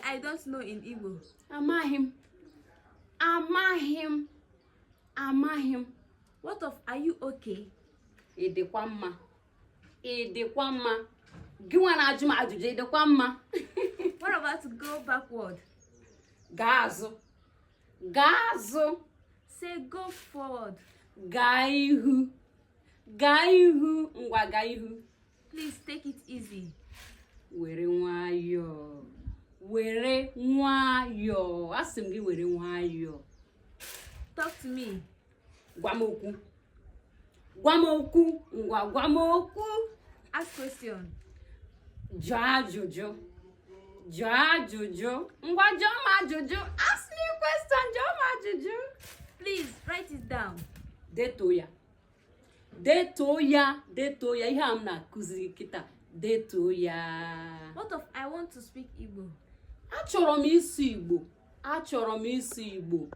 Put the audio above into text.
I don't know in Igbo? Amahim. What of are you okay? Idekwa mma. Gịnwa na-ajụ m ajụjụ idekwa mma. What about to go backward? Gaa azụ. Say go forward. Gaa ihu. Ngwa gaa ihu. Please take it easy. Were nwayọọ. Asị m gị were nwayọọ. Talk to me. Gwa m okwu. Gwa m okwu. Ask question. Jụọ ajụjụ. Ngwa jụọ m ajụjụ. Ask me a question. Jụọ m ajụjụ. Please write it down. Detuo ya. Ihe a m na-akụzi kịta. Detuo ya. What of I want to speak Igbo? Achọrọ m ịsụ Igbo.